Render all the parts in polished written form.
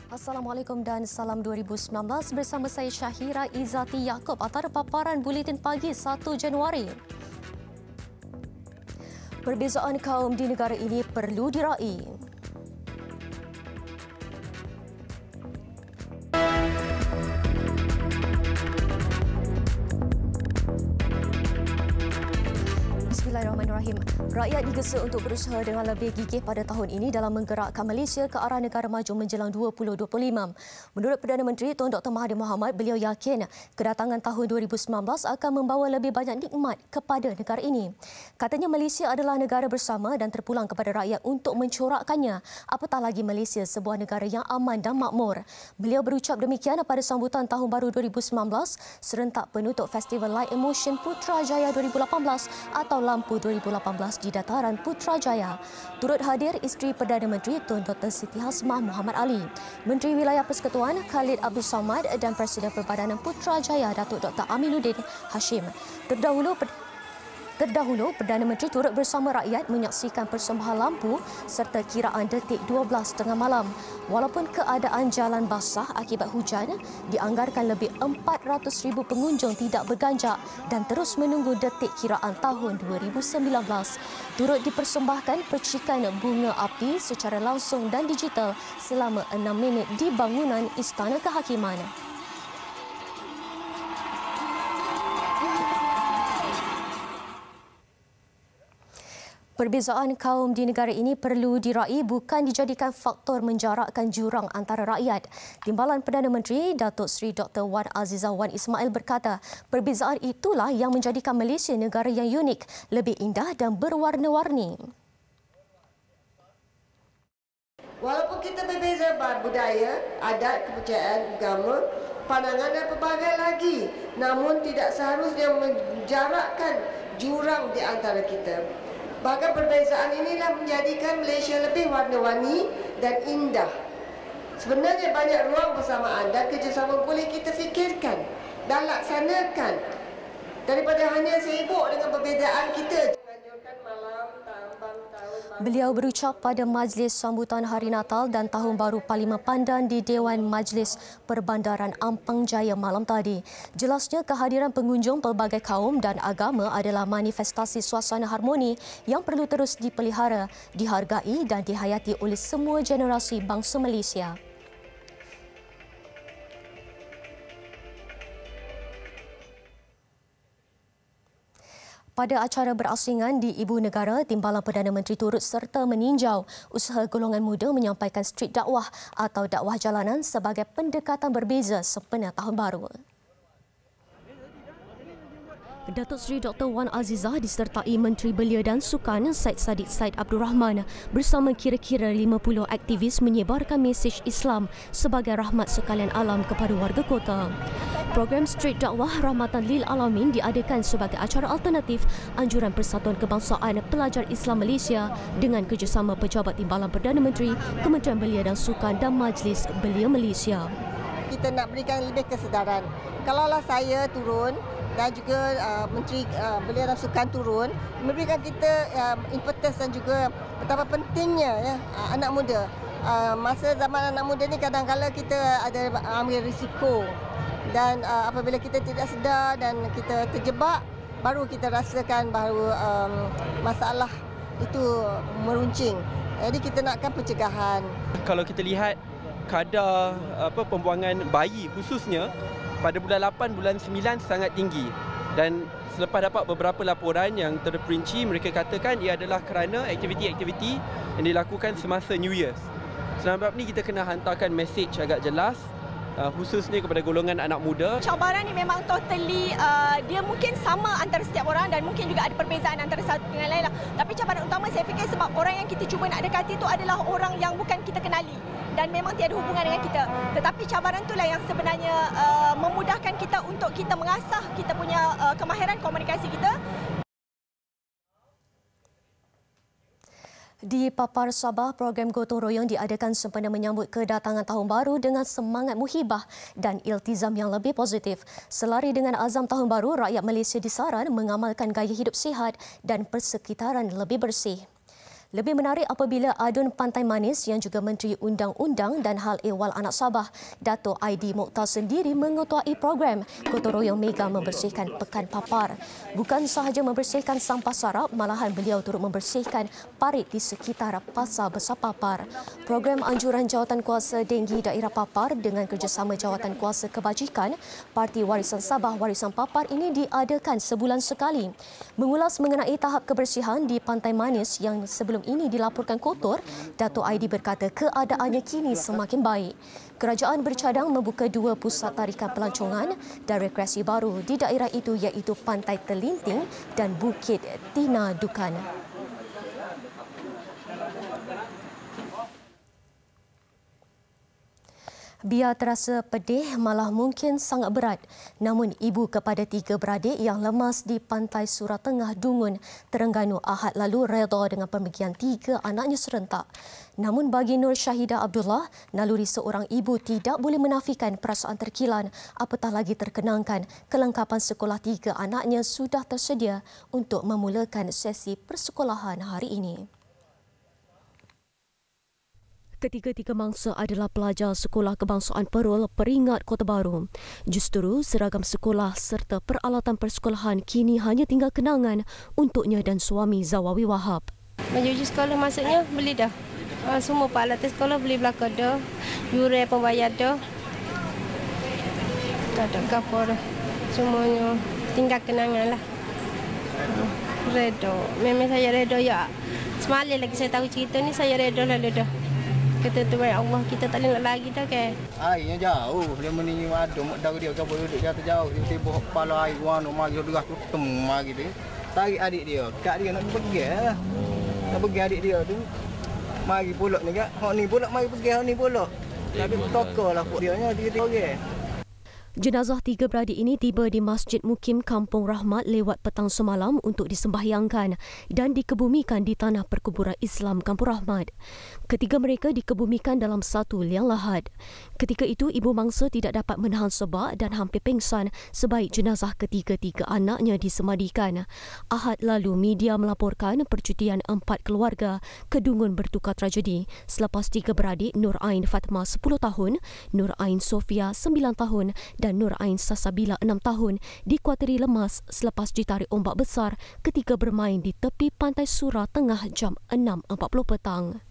Assalamualaikum dan salam 2019 bersama saya Syahira Izzati Yaakob antara paparan Buletin Pagi 1 Januari. Perbezaan kaum di negara ini perlu diraih. Bismillahirrahmanirrahim. Rakyat digesa untuk berusaha dengan lebih gigih pada tahun ini dalam menggerakkan Malaysia ke arah negara maju menjelang 2025. Menurut Perdana Menteri Tun Dr. Mahathir Mohamad, beliau yakin kedatangan tahun 2019 akan membawa lebih banyak nikmat kepada negara ini. Katanya Malaysia adalah negara bersama dan terpulang kepada rakyat untuk mencorakkannya. Apatah lagi Malaysia sebuah negara yang aman dan makmur. Beliau berucap demikian pada sambutan Tahun Baru 2019 serentak penutup Festival Light Emotion Putrajaya 2018 atau Lampu 2018 di dataran Putrajaya. Turut hadir isteri Perdana Menteri Tun Dr. Siti Hasmah Muhammad Ali, Menteri Wilayah Persekutuan Khalid Abdul Samad dan Presiden Perbadanan Putrajaya Datuk Dr. Aminuddin Hashim. Terdahulu, Perdana Menteri turut bersama rakyat menyaksikan persembahan lampu serta kiraan detik 12.30 malam. Walaupun keadaan jalan basah akibat hujan, dianggarkan lebih 400,000 pengunjung tidak berganjak dan terus menunggu detik kiraan tahun 2019. Turut dipersembahkan percikan bunga api secara langsung dan digital selama 6 minit di bangunan Istana Kehakiman. Perbezaan kaum di negara ini perlu diraih bukan dijadikan faktor menjarakkan jurang antara rakyat. Timbalan Perdana Menteri Datuk Seri Dr. Wan Azizah Wan Ismail berkata, perbezaan itulah yang menjadikan Malaysia negara yang unik, lebih indah dan berwarna-warni. Walaupun kita berbeza budaya, adat, kepercayaan, agama, pandangan dan pelbagai lagi, namun tidak seharusnya menjarakkan jurang di antara kita. Bahkan perbezaan inilah menjadikan Malaysia lebih warna-warni dan indah. Sebenarnya banyak ruang bersamaan dan kerjasama boleh kita fikirkan dan laksanakan daripada hanya sibuk dengan perbezaan kita. Beliau berucap pada majlis sambutan Hari Natal dan Tahun Baru Parlimen Pandan di Dewan Majlis Perbandaran Ampang Jaya malam tadi. Jelasnya kehadiran pengunjung pelbagai kaum dan agama adalah manifestasi suasana harmoni yang perlu terus dipelihara, dihargai dan dihayati oleh semua generasi bangsa Malaysia. Pada acara berasingan di Ibu Negara, Timbalan Perdana Menteri turut serta meninjau usaha golongan muda menyampaikan street dakwah atau dakwah jalanan sebagai pendekatan berbeza sempena Tahun Baru. Datuk Seri Dr. Wan Azizah disertai Menteri Belia dan Sukan Syed Saddiq Said Abdul Rahman bersama kira-kira 50 aktivis menyebarkan mesej Islam sebagai rahmat sekalian alam kepada warga kota. Program Street Dakwah Rahmatan Lil Alamin diadakan sebagai acara alternatif anjuran Persatuan Kebangsaan Pelajar Islam Malaysia dengan kerjasama Pejabat Timbalan Perdana Menteri, Kementerian Belia dan Sukan dan Majlis Belia Malaysia. Kita nak berikan lebih kesedaran. Kalaulah saya turun dan juga Menteri Belia dan Sukan turun, memberikan kita impetus dan juga betapa pentingnya anak muda. Masa zaman anak muda ni kadang-kadang kita ada ambil risiko dan apabila kita tidak sedar dan kita terjebak, baru kita rasakan bahawa masalah itu meruncing. Jadi kita nakkan pencegahan. Kalau kita lihat kadar pembuangan bayi khususnya pada bulan 8, bulan 9 sangat tinggi. Dan selepas dapat beberapa laporan yang terperinci, mereka katakan ia adalah kerana aktiviti-aktiviti yang dilakukan semasa New Year's. Sebab ni kita kena hantarkan mesej agak jelas, khususnya kepada golongan anak muda. Cabaran ni memang totally, dia mungkin sama antara setiap orang dan mungkin juga ada perbezaan antara satu dengan lain lah. Tapi cabaran utama saya fikir sebab orang yang kita cuba nak dekati itu adalah orang yang bukan kita kenali dan memang tiada hubungan dengan kita. Tetapi cabaran itulah yang sebenarnya memudahkan kita untuk kita mengasah kita punya kemahiran komunikasi kita. Di Papar Sabah, program gotong royong diadakan sempena menyambut kedatangan Tahun Baru dengan semangat muhibah dan iltizam yang lebih positif. Selari dengan azam Tahun Baru, rakyat Malaysia disaran mengamalkan gaya hidup sihat dan persekitaran lebih bersih. Lebih menarik apabila Adun Pantai Manis yang juga Menteri Undang-Undang dan Hal Ehwal Anak Sabah, Dato' Aidil Mokhtar sendiri mengetuai program gotong royong mega membersihkan Pekan Papar. Bukan sahaja membersihkan sampah sarap, malahan beliau turut membersihkan parit di sekitar Pasar Besar Papar. Program anjuran Jawatankuasa Denggi Daerah Papar dengan kerjasama Jawatankuasa Kebajikan, Parti Warisan Sabah Warisan Papar ini diadakan sebulan sekali. Mengulas mengenai tahap kebersihan di Pantai Manis yang sebelum ini dilaporkan kotor, Dato' Aidil berkata keadaannya kini semakin baik. Kerajaan bercadang membuka 2 pusat tarikan pelancongan dan rekreasi baru di daerah itu iaitu Pantai Terlinting dan Bukit Tina Dukan. Biar terasa pedih, malah mungkin sangat berat. Namun ibu kepada 3 beradik yang lemas di Pantai Surah Tengah Dungun, Terengganu Ahad lalu redha dengan pemergian 3 anaknya serentak. Namun bagi Nur Syahidah Abdullah, naluri seorang ibu tidak boleh menafikan perasaan terkilan apatah lagi terkenangkan kelengkapan sekolah 3 anaknya sudah tersedia untuk memulakan sesi persekolahan hari ini. Ketiga-tiga mangsa adalah pelajar Sekolah Kebangsaan Perul, Peringat, Kota Baru. Justru seragam sekolah serta peralatan persekolahan kini hanya tinggal kenangan untuknya dan suami Zawawi Wahab. Menuju sekolah maksudnya beli dah. Semua peralatan sekolah beli belakang dah. Yuran pembayar dah. Tak ada apa dah. Semuanya tinggal kenangan lah. Redha. Memang saya redha ya. Semalam lagi saya tahu cerita ni saya redha lalu dah. Kata tu baik Allah, kita tak boleh nak lagi dah kan. Airnya jauh, dia meningi ada mak dah dia kau duduk jatuh jauh, tiba-tiba kepala air warna mari derah tutem mari dia. Tarik adik dia, kak dia nak pergi lah. Nak pergi adik dia tu. Mari pulak ni kak. Hak ni pulak mari pergi, hak ni pulak. Tapi tokalah pok dia nya 3 orang. Jenazah 3 beradik ini tiba di Masjid Mukim Kampung Rahmat lewat petang semalam untuk disembahyangkan dan dikebumikan di tanah perkuburan Islam Kampung Rahmat. Ketiga mereka dikebumikan dalam satu liang lahat. Ketika itu, ibu mangsa tidak dapat menahan sebab dan hampir pingsan sebaik jenazah ketiga-tiga anaknya disemadikan. Ahad lalu, media melaporkan percutian 4 keluarga ke Dungun bertukar tragedi selepas 3 beradik Nur Ain Fatimah 10 tahun, Nur Ain Sofia 9 tahun dan Nur Ain Sasabila 6 tahun dikuatiri lemas selepas ditarik ombak besar ketika bermain di tepi Pantai Surah Tengah jam 6.40 petang.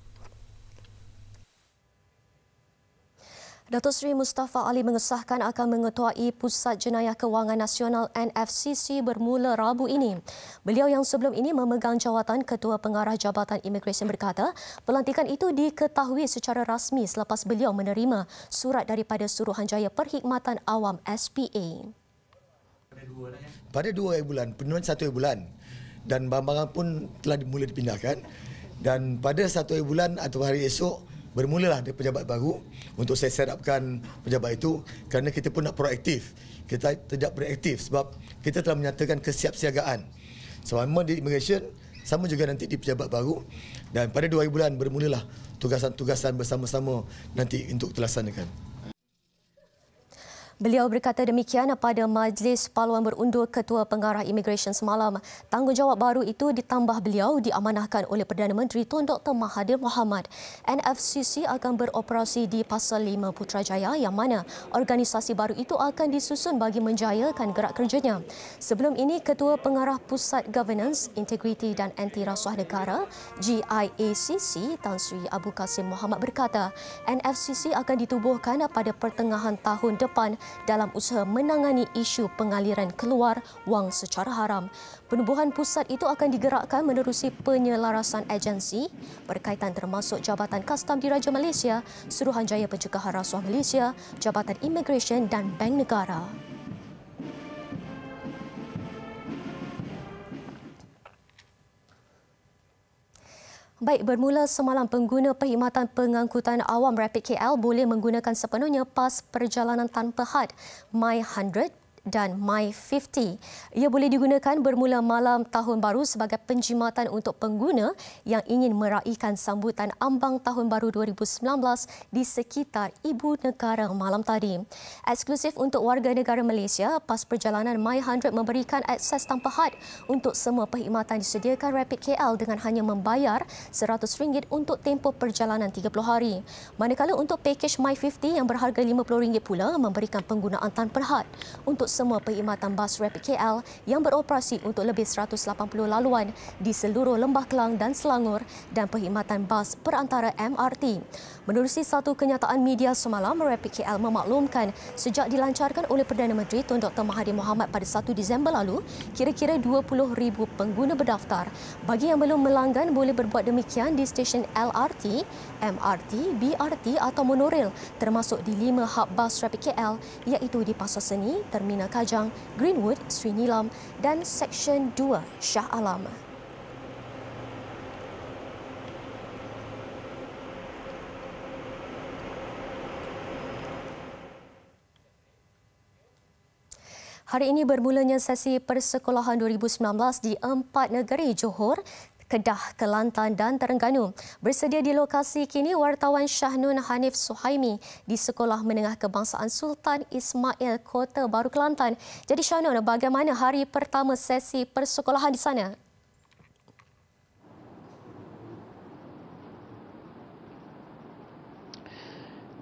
Datuk Seri Mustafa Ali mengesahkan akan mengetuai Pusat Jenayah Kewangan Nasional NFCC bermula Rabu ini. Beliau yang sebelum ini memegang jawatan Ketua Pengarah Jabatan Imigresen berkata, pelantikan itu diketahui secara rasmi selepas beliau menerima surat daripada Suruhanjaya Perkhidmatan Awam SPA. Pada 2 bulan, penurunan 1 bulan dan barang-barang pun telah mula dipindahkan dan pada 1 bulan atau hari esok bermulalah dia pejabat baru untuk saya set upkan pejabat itu kerana kita pun nak proaktif. Kita tidak bereaktif sebab kita telah menyatakan kesiapsiagaan. Selama di immigration, sama juga nanti di pejabat baru dan pada 2 bulan bermulalah tugasan-tugasan bersama-sama nanti untuk dilaksanakan. Beliau berkata demikian pada Majlis Paluan Berundur Ketua Pengarah Imigresen semalam. Tanggungjawab baru itu ditambah beliau diamanahkan oleh Perdana Menteri Tun Dr. Mahathir Mohamad. NFCC akan beroperasi di Pasar 5 Putrajaya yang mana organisasi baru itu akan disusun bagi menjayakan gerak kerjanya. Sebelum ini, Ketua Pengarah Pusat Governance, Integriti dan Anti Rasuah Negara GIACC Tan Sri Abu Kasim Muhammad berkata NFCC akan ditubuhkan pada pertengahan tahun depan dalam usaha menangani isu pengaliran keluar wang secara haram. Penubuhan pusat itu akan digerakkan menerusi penyelarasan agensi berkaitan termasuk Jabatan Kastam Diraja Malaysia, Suruhanjaya Pencegahan Rasuah Malaysia, Jabatan Imigresen dan Bank Negara. Baik, bermula semalam pengguna perkhidmatan pengangkutan awam Rapid KL boleh menggunakan sepenuhnya pas perjalanan tanpa had My 100 dan My50. Ia boleh digunakan bermula malam tahun baru sebagai penjimatan untuk pengguna yang ingin meraihkan sambutan ambang tahun baru 2019 di sekitar ibu negara malam tadi. Eksklusif untuk warga negara Malaysia, pas perjalanan My100 memberikan akses tanpa had untuk semua perkhidmatan disediakan Rapid KL dengan hanya membayar RM100 untuk tempoh perjalanan 30 hari. Manakala untuk pakej My50 yang berharga RM50 pula memberikan penggunaan tanpa had untuk semua perkhidmatan bas Rapid KL yang beroperasi untuk lebih 180 laluan di seluruh Lembah Kelang dan Selangor dan perkhidmatan bas perantara MRT. Menerusi satu kenyataan media semalam, Rapid KL memaklumkan sejak dilancarkan oleh Perdana Menteri Tun Dr. Mahathir Mohamad pada 1 Disember lalu, kira-kira 20,000 pengguna berdaftar. Bagi yang belum melanggan boleh berbuat demikian di stesen LRT, MRT, BRT atau monorail termasuk di 5 hub bas Rapid KL iaitu di Pasar Seni, Terminal Kajang, Greenwood, Sri Nilam dan Seksyen 2 Shah Alam. Hari ini bermulanya sesi persekolahan 2019 di 4 negeri Johor, Kedah, Kelantan dan Terengganu. Bersedia di lokasi kini wartawan Syahnun Hanif Suhaimi di Sekolah Menengah Kebangsaan Sultan Ismail, Kota Baru, Kelantan. Jadi Syahnun, bagaimana hari pertama sesi persekolahan di sana?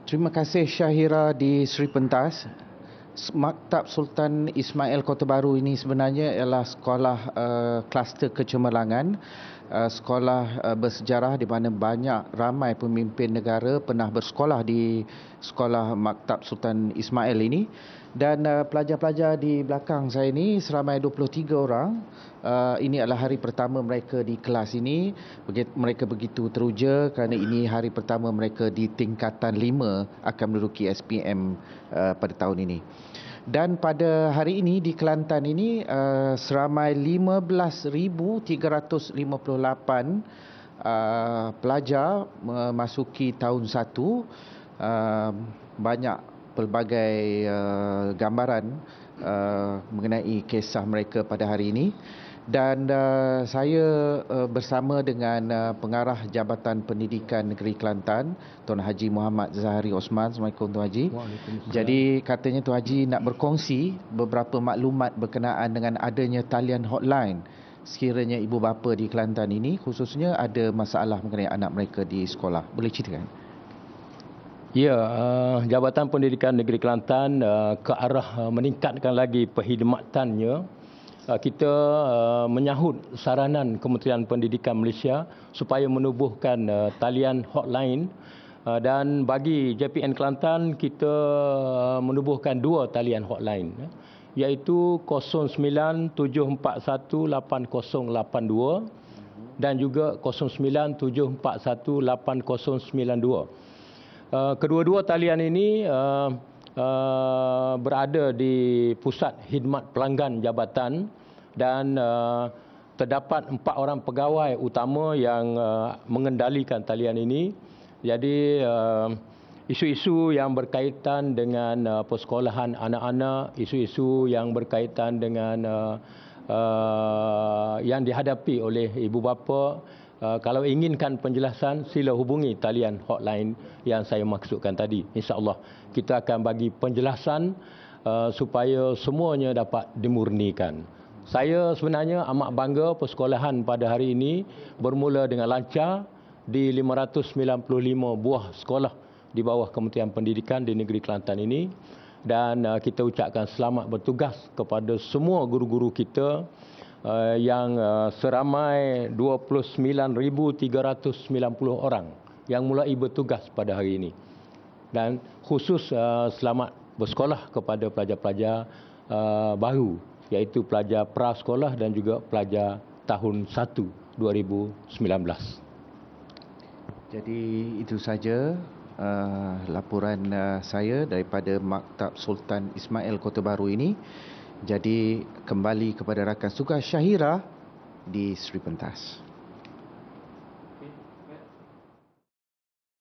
Terima kasih Syahira di Sri Pentas. Maktab Sultan Ismail Kota Baru ini sebenarnya ialah sekolah kluster kecemerlangan, sekolah bersejarah di mana ramai pemimpin negara pernah bersekolah di sekolah Maktab Sultan Ismail ini. Dan pelajar-pelajar di belakang saya ini seramai 23 orang. Ini adalah hari pertama mereka di kelas ini. Mereka begitu teruja kerana ini hari pertama mereka di tingkatan 5 akan menduduki SPM pada tahun ini. Dan pada hari ini di Kelantan ini seramai 15,358 pelajar memasuki tahun 1. Banyak pelbagai gambaran mengenai kisah mereka pada hari ini. Dan saya bersama dengan Pengarah Jabatan Pendidikan Negeri Kelantan, Tuan Haji Muhammad Zahari Osman. Assalamualaikum Tuan Haji. Jadi katanya Tuan Haji nak berkongsi beberapa maklumat berkenaan dengan adanya talian hotline sekiranya ibu bapa di Kelantan ini khususnya ada masalah mengenai anak mereka di sekolah. Boleh ceritakan? Ya, Jabatan Pendidikan Negeri Kelantan ke arah meningkatkan lagi perkhidmatannya. Kita menyahut saranan Kementerian Pendidikan Malaysia supaya menubuhkan talian hotline, dan bagi JPN Kelantan kita menubuhkan 2 talian hotline iaitu 0974188082 dan juga 0974188092. Kedua-dua talian ini berada di pusat khidmat pelanggan jabatan dan terdapat 4 orang pegawai utama yang mengendalikan talian ini. Jadi isu-isu yang berkaitan dengan persekolahan anak-anak, isu-isu yang berkaitan dengan yang dihadapi oleh ibu bapa, kalau inginkan penjelasan sila hubungi talian hotline yang saya maksudkan tadi. InsyaAllah kita akan bagi penjelasan supaya semuanya dapat dimurnikan. Saya sebenarnya amat bangga persekolahan pada hari ini bermula dengan lancar di 595 buah sekolah di bawah Kementerian Pendidikan di negeri Kelantan ini. Dan kita ucapkan selamat bertugas kepada semua guru-guru kita yang seramai 29,390 orang yang mulai bertugas pada hari ini. Dan khusus selamat bersekolah kepada pelajar-pelajar baru iaitu pelajar prasekolah dan juga pelajar tahun 1 2019. Jadi itu saja laporan saya daripada Maktab Sultan Ismail Kota Baru ini. Jadi kembali kepada rakan tugas Syahira di Sri Pentas.